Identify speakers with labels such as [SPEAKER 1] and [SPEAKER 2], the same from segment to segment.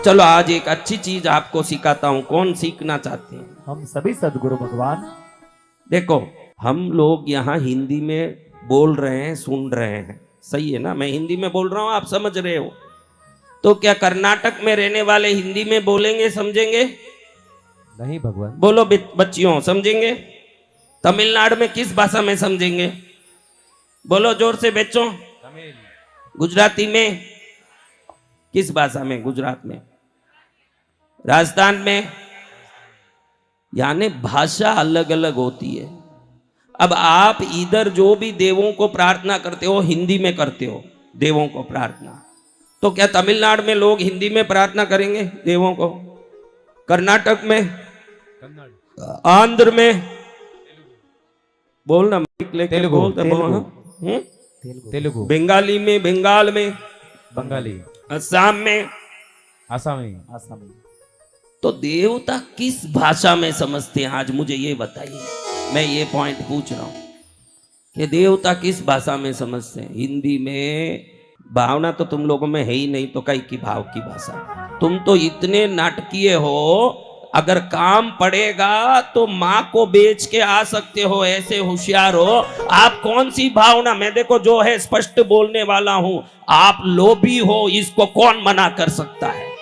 [SPEAKER 1] चलो आज एक अच्छी चीज आपको सिखाता हूं। कौन सीखना चाहते हैं?
[SPEAKER 2] हम सभी सदगुरु भगवान।
[SPEAKER 1] देखो, हम लोग यहाँ हिंदी में बोल रहे हैं, सुन रहे हैं, सही है ना? मैं हिंदी में बोल रहा हूं, आप समझ रहे हो। तो क्या कर्नाटक में रहने वाले हिंदी में बोलेंगे, समझेंगे?
[SPEAKER 2] नहीं भगवान।
[SPEAKER 1] बोलो बच्चियों, समझेंगे? तमिलनाडु में किस भाषा में समझेंगे? बोलो जोर से बच्चों। गुजराती में किस भाषा में? गुजरात में। राजस्थान में। यानी भाषा अलग अलग होती है। अब आप इधर जो भी देवों को प्रार्थना करते हो हिंदी में करते हो, देवों को प्रार्थना। तो क्या तमिलनाडु में लोग हिंदी में प्रार्थना करेंगे देवों को? कर्नाटक में, आंध्र में, बोलना
[SPEAKER 2] तेलुगु,
[SPEAKER 1] तेलुगु, बंगाली में, बंगाल में,
[SPEAKER 2] बंगाली,
[SPEAKER 1] असम में,
[SPEAKER 2] आसामी।
[SPEAKER 1] तो देवता किस भाषा में समझते हैं? आज मुझे ये बताइए। मैं ये पॉइंट पूछ रहा हूं कि देवता किस भाषा में समझते हैं? हिंदी में। भावना तो तुम लोगों में है ही नहीं, तो कई की भाव की भाषा। तुम तो इतने नाटकीय हो, अगर काम पड़ेगा तो माँ को बेच के आ सकते हो, ऐसे होशियार हो आप। कौन सी भावना? मैं देखो जो है स्पष्ट बोलने वाला हूं। आप लोभी हो, इसको कौन मना कर सकता है?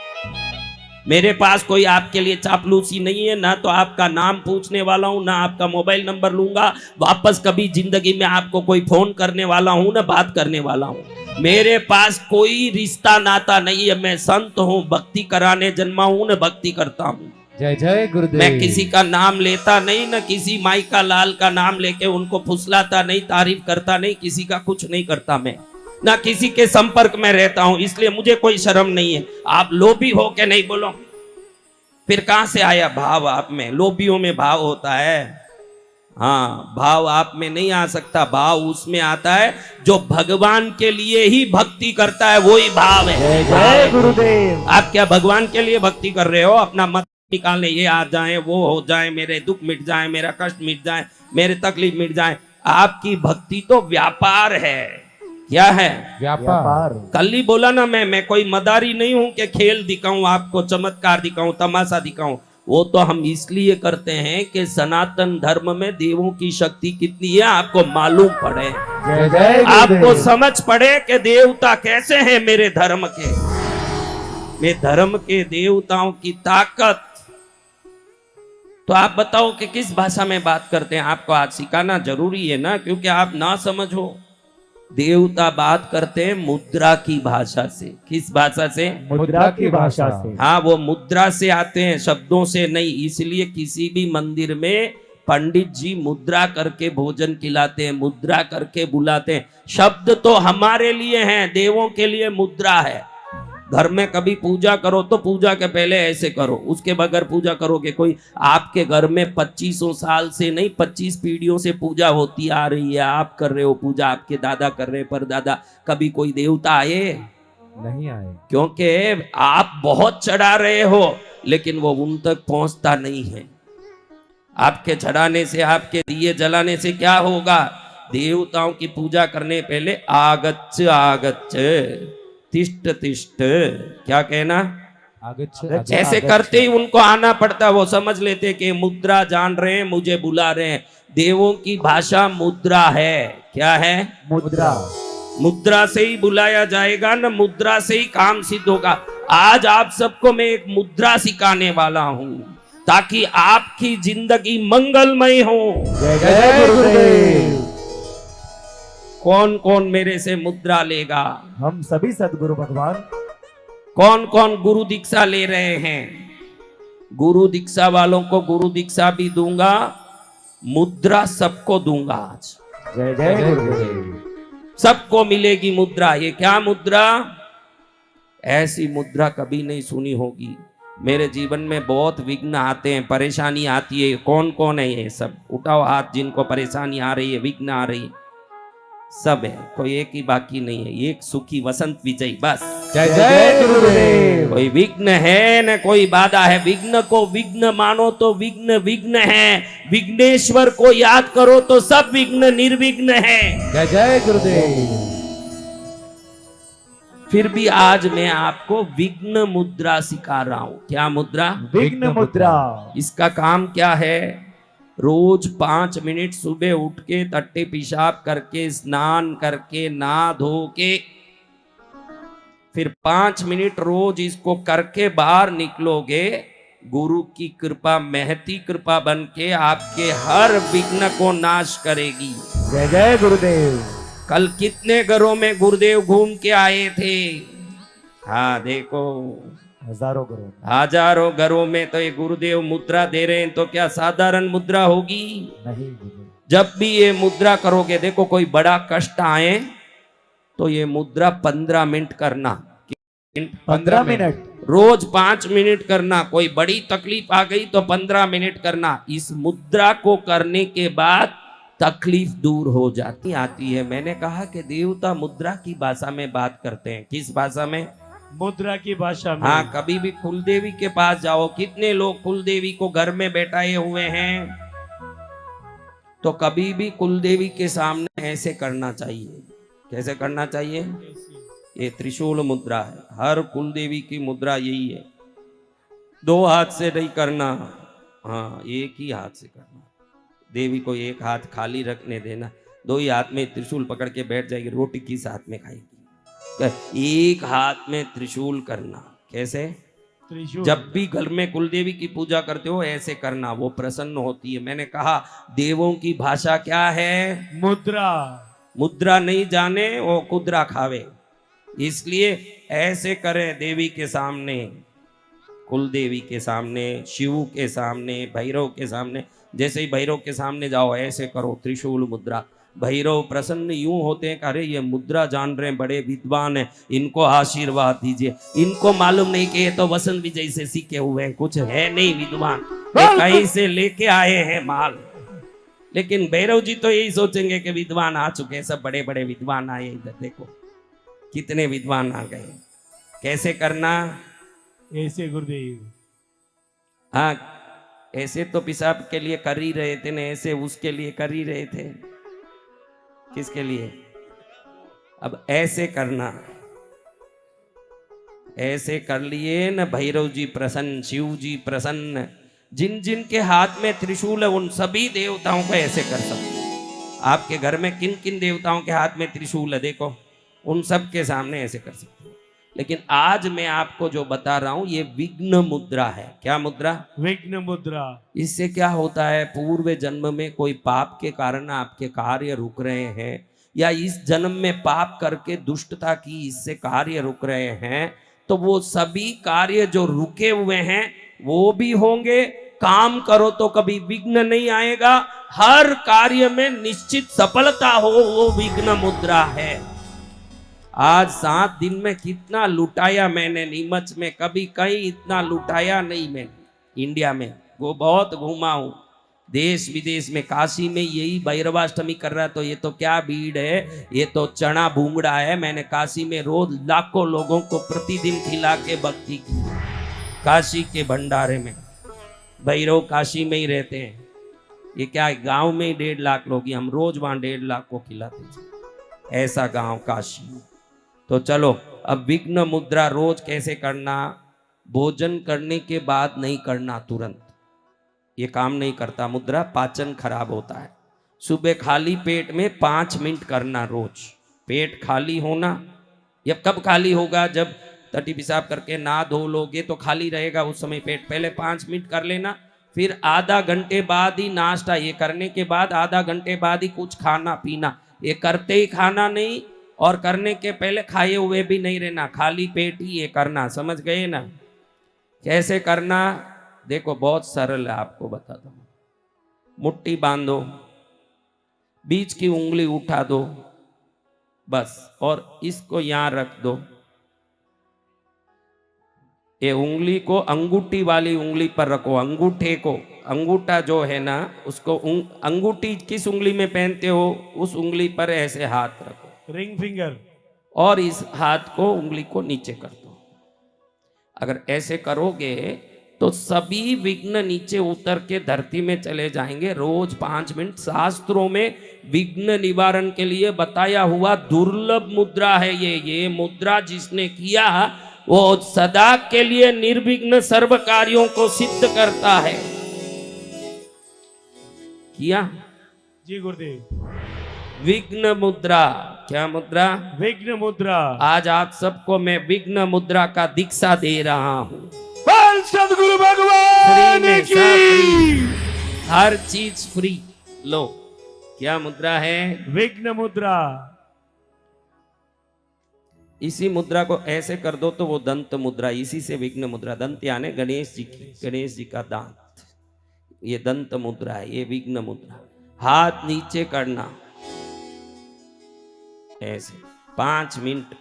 [SPEAKER 1] मेरे पास कोई आपके लिए चापलूसी नहीं है, ना तो आपका नाम पूछने वाला हूं, ना आपका मोबाइल नंबर लूंगा वापस कभी जिंदगी में। आपको कोई फोन करने वाला हूं, ना बात करने वाला हूं। मेरे पास कोई रिश्ता नाता नहीं है। मैं संत हूं, भक्ति कराने जन्मा हूं, ना भक्ति करता हूं।
[SPEAKER 2] जय जय गुरुदेव।
[SPEAKER 1] मैं किसी का नाम लेता नहीं, ना किसी माई का लाल का नाम लेके उनको फुसलाता नहीं, तारीफ करता नहीं, किसी का कुछ नहीं करता मैं, ना किसी के संपर्क में रहता हूं। इसलिए मुझे कोई शर्म नहीं है। आप लोभी हो के नहीं बोलो। फिर कहां से आया भाव आप में? लोभियों में भाव होता है। हाँ, भाव आप में नहीं आ सकता। भाव उसमें आता है जो भगवान के लिए ही भक्ति करता है, वही भाव है।
[SPEAKER 2] जय गुरुदेव।
[SPEAKER 1] आप क्या भगवान के लिए भक्ति कर रहे हो? अपना मत निकालने, ये आ जाए, वो हो जाए, मेरे दुख मिट जाए, मेरा कष्ट मिट जाए, मेरे तकलीफ मिट जाए। आपकी भक्ति तो व्यापार है। क्या है?
[SPEAKER 2] व्यापार।
[SPEAKER 1] कल ही बोला ना, मैं कोई मदारी नहीं हूं कि खेल दिखाऊं आपको, चमत्कार दिखाऊं, तमाशा दिखाऊं। वो तो हम इसलिए करते हैं कि सनातन धर्म में देवों की शक्ति कितनी है आपको मालूम पड़े।
[SPEAKER 2] जय जय
[SPEAKER 1] आपको समझ पड़े कि देवता कैसे हैं मेरे धर्म के। मेरे धर्म के देवताओं की ताकत। तो आप बताओ कि किस भाषा में बात करते हैं? आपको आज सिखाना जरूरी है ना, क्योंकि आप ना समझो। देवता बात करते हैं मुद्रा की भाषा से। किस भाषा से?
[SPEAKER 2] मुद्रा की भाषा से।
[SPEAKER 1] हाँ, वो मुद्रा से आते हैं, शब्दों से नहीं। इसलिए किसी भी मंदिर में पंडित जी मुद्रा करके भोजन खिलाते हैं, मुद्रा करके बुलाते हैं। शब्द तो हमारे लिए हैं, देवों के लिए मुद्रा है। घर में कभी पूजा करो तो पूजा के पहले ऐसे करो, उसके बगैर पूजा करोगे कोई। आपके घर में 2500 साल से नहीं, 25 पीढ़ियों से पूजा होती आ रही है। आप कर रहे हो पूजा, आपके दादा कर रहे, परदादा। कभी कोई देवता आए?
[SPEAKER 2] नहीं आए।
[SPEAKER 1] क्योंकि आप बहुत चढ़ा रहे हो, लेकिन वो उन तक पहुंचता नहीं है। आपके चढ़ाने से, आपके दिए जलाने से क्या होगा? देवताओं की पूजा करने पहले आगच्छ आगच्छ, तिष्ठ तिष्ठ, क्या कहना?
[SPEAKER 2] आगच्छ।
[SPEAKER 1] ऐसे करते ही उनको आना पड़ता। वो समझ लेते कि मुद्रा जान रहे हैं, मुझे बुला रहे हैं। देवों की भाषा मुद्रा है। क्या है?
[SPEAKER 2] मुद्रा।
[SPEAKER 1] मुद्रा से ही बुलाया जाएगा ना, मुद्रा से ही काम सिद्ध होगा। आज आप सबको मैं एक मुद्रा सिखाने वाला हूं, ताकि आपकी जिंदगी मंगलमय हो।
[SPEAKER 2] जय जय गुरुदेव।
[SPEAKER 1] कौन कौन मेरे से मुद्रा लेगा?
[SPEAKER 2] हम सभी सदगुरु भगवान।
[SPEAKER 1] कौन कौन गुरु दीक्षा ले रहे हैं? गुरु दीक्षा वालों को गुरु दीक्षा भी दूंगा, मुद्रा सबको दूंगा आज।
[SPEAKER 2] जय जय गुरुदेव।
[SPEAKER 1] सबको मिलेगी मुद्रा। ये क्या मुद्रा? ऐसी मुद्रा कभी नहीं सुनी होगी। मेरे जीवन में बहुत विघ्न आते हैं, परेशानी आती है। कौन कौन है ये सब? उठाओ हाथ जिनको परेशानी आ रही है, विघ्न आ रही है। सब है, कोई एक ही बाकी नहीं है। एक सुखी वसंत विजय, बस।
[SPEAKER 2] जय जय गुरुदेव।
[SPEAKER 1] कोई विघ्न है न कोई बाधा है। विघ्न को विघ्न मानो तो विघ्न विघ्न है। विघ्नेश्वर को याद करो तो सब विघ्न निर्विघ्न है।
[SPEAKER 2] जय जय गुरुदेव।
[SPEAKER 1] फिर भी आज मैं आपको विघ्न मुद्रा सिखा रहा हूं। क्या मुद्रा?
[SPEAKER 2] विघ्न मुद्रा।
[SPEAKER 1] इसका काम क्या है? रोज 5 मिनट सुबह उठ के टट्टे पेशाब करके स्नान करके नहा धो के फिर 5 मिनट रोज इसको करके बाहर निकलोगे, गुरु की कृपा महती कृपा बन के आपके हर विघ्न को नाश करेगी।
[SPEAKER 2] जय जय गुरुदेव।
[SPEAKER 1] कल कितने घरों में गुरुदेव घूम के आए थे? हाँ देखो,
[SPEAKER 2] हजारों करोड़।
[SPEAKER 1] हजारों घरों में तो ये गुरुदेव मुद्रा दे रहे हैं, तो क्या साधारण मुद्रा होगी?
[SPEAKER 2] नहीं गुरुदेव।
[SPEAKER 1] जब भी ये मुद्रा करोगे, देखो कोई बड़ा कष्ट आए तो ये मुद्रा 15 मिनट करना।
[SPEAKER 2] 15 मिनट।
[SPEAKER 1] रोज 5 मिनट करना। कोई बड़ी तकलीफ आ गई तो 15 मिनट करना। इस मुद्रा को करने के बाद तकलीफ दूर हो जाती आती है। मैंने कहा कि देवता मुद्रा की भाषा में बात करते हैं। किस भाषा में?
[SPEAKER 3] मुद्रा की भाषा में।
[SPEAKER 1] हाँ, कभी भी कुलदेवी के पास जाओ, कितने लोग कुलदेवी को घर में बैठाए हुए हैं, तो कभी भी कुलदेवी के सामने ऐसे करना चाहिए। कैसे करना चाहिए? ये त्रिशूल मुद्रा है। हर कुलदेवी की मुद्रा यही है। 2 हाथ से नहीं करना, हाँ एक ही हाथ से करना। देवी को एक हाथ खाली रखने देना, 2 ही हाथ में त्रिशूल पकड़ के बैठ जाएगी। रोटी किस हाथ में खाएगी? एक हाथ में त्रिशूल करना। कैसे?
[SPEAKER 3] त्रिशूल।
[SPEAKER 1] जब भी घर में कुलदेवी की पूजा करते हो ऐसे करना, वो प्रसन्न होती है। मैंने कहा देवों की भाषा क्या है?
[SPEAKER 3] मुद्रा।
[SPEAKER 1] मुद्रा नहीं जाने वो कुद्रा खावे, इसलिए ऐसे करें देवी के सामने, कुलदेवी के सामने, शिव के सामने, भैरव के सामने। जैसे ही भैरव के सामने जाओ ऐसे करो त्रिशूल मुद्रा। भैरव प्रसन्न यूं होते हैं, अरे ये मुद्रा जान रहे हैं, बड़े विद्वान हैं, इनको आशीर्वाद दीजिए। इनको मालूम नहीं कि ये तो वसंत विजय से सीखे हुए हैं, कुछ है नहीं विद्वान, ये कहीं से लेके आए हैं माल। लेकिन भैरव जी तो यही सोचेंगे कि विद्वान आ चुके हैं, सब बड़े बड़े विद्वान आए, इधर देखो कितने विद्वान आ गए। कैसे करना?
[SPEAKER 3] ऐसे गुरुदेव।
[SPEAKER 1] हाँ, ऐसे तो पेशाब के लिए कर ही रहे थे ना, ऐसे उसके लिए कर ही रहे थे। किसके लिए? अब ऐसे करना। ऐसे कर लिए न, भैरव जी प्रसन्न, शिव जी प्रसन्न। जिन जिन के हाथ में त्रिशूल है उन सभी देवताओं को ऐसे कर सकते हैं। आपके घर में किन किन देवताओं के हाथ में त्रिशूल है देखो, उन सब के सामने ऐसे कर सकते हैं। लेकिन आज मैं आपको जो बता रहा हूं ये विघ्न मुद्रा है। क्या मुद्रा?
[SPEAKER 3] विघ्न मुद्रा।
[SPEAKER 1] इससे क्या होता है? पूर्व जन्म में कोई पाप के कारण आपके कार्य रुक रहे हैं, या इस जन्म में पाप करके दुष्टता की इससे कार्य रुक रहे हैं, तो वो सभी कार्य जो रुके हुए हैं वो भी होंगे। काम करो तो कभी विघ्न नहीं आएगा, हर कार्य में निश्चित सफलता हो, वो विघ्न मुद्रा है। आज 7 दिन में कितना लुटाया मैंने नीमच में, कभी कहीं इतना लुटाया नहीं मैंने। इंडिया में वो बहुत घूमा हूं, देश विदेश में। काशी में यही भैरवाष्टमी कर रहा, तो ये तो क्या भीड़ है, ये तो चना भूंगड़ा है। मैंने काशी में रोज लाखों लोगों को प्रतिदिन खिला के भक्ति की। काशी के भंडारे में भैरव काशी में ही रहते हैं। ये क्या है, गांव में ही 1.5 लाख लोग, हम रोज वहां 1.5 लाख को खिलाते थे। ऐसा गांव काशी। तो चलो अब विघ्न मुद्रा रोज कैसे करना? भोजन करने के बाद नहीं करना तुरंत, ये काम नहीं करता मुद्रा, पाचन खराब होता है। सुबह खाली पेट में 5 मिनट करना रोज। पेट खाली होना, ये कब खाली होगा? जब टट्टी पेशाब करके नहा धो लोगे तो खाली रहेगा उस समय पेट। पहले 5 मिनट कर लेना, फिर आधा घंटे बाद ही नाश्ता। ये करने के बाद आधा घंटे बाद ही कुछ खाना पीना। ये करते ही खाना नहीं और करने के पहले खाए हुए भी नहीं रहना, खाली पेट ही ये करना। समझ गए ना कैसे करना? देखो बहुत सरल है, आपको बताता हूं। मुट्ठी बांधो, बीच की उंगली उठा दो बस, और इसको यहां रख दो। ये उंगली को अंगूठी वाली उंगली पर रखो, अंगूठे को, अंगूठा जो है ना उसको, अंगूठी किस उंगली में पहनते हो उस उंगली पर ऐसे हाथ रखो,
[SPEAKER 3] रिंग फिंगर।
[SPEAKER 1] और इस हाथ को, उंगली को नीचे कर दो। अगर ऐसे करोगे तो सभी विघ्न नीचे उतर के धरती में चले जाएंगे। रोज 5 मिनट। शास्त्रों में विघ्न निवारण के लिए बताया हुआ दुर्लभ मुद्रा है ये मुद्रा जिसने किया वो सदा के लिए निर्विघ्न सर्व कार्यों को सिद्ध करता है। किया
[SPEAKER 3] जी गुरुदेव।
[SPEAKER 1] विघ्न मुद्रा। क्या मुद्रा?
[SPEAKER 3] विघ्न मुद्रा।
[SPEAKER 1] आज आप सबको मैं विघ्न मुद्रा का दीक्षा दे रहा हूं।
[SPEAKER 3] बोल सदगुरु
[SPEAKER 1] फ्री
[SPEAKER 3] भगवान
[SPEAKER 1] में
[SPEAKER 3] की।
[SPEAKER 1] सब फ्री, हर चीज फ्री। लो, क्या मुद्रा है?
[SPEAKER 3] विघ्न मुद्रा।
[SPEAKER 1] इसी मुद्रा को ऐसे कर दो तो वो दंत मुद्रा, इसी से विघ्न मुद्रा। दंत यानी गणेश जी की, गणेश जी का दांत, ये दंत मुद्रा है, ये विघ्न मुद्रा। हाथ नीचे करना ऐसे 5 मिनट,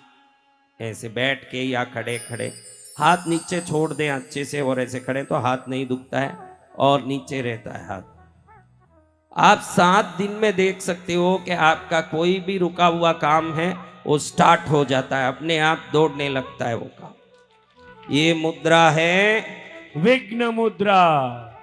[SPEAKER 1] ऐसे बैठ के या खड़े खड़े। हाथ नीचे छोड़ दें अच्छे से, और ऐसे खड़े तो हाथ नहीं दुखता है और नीचे रहता है हाथ। आप 7 दिन में देख सकते हो कि आपका कोई भी रुका हुआ काम है वो स्टार्ट हो जाता है, अपने आप दौड़ने लगता है वो काम। ये मुद्रा है
[SPEAKER 3] विघ्न मुद्रा।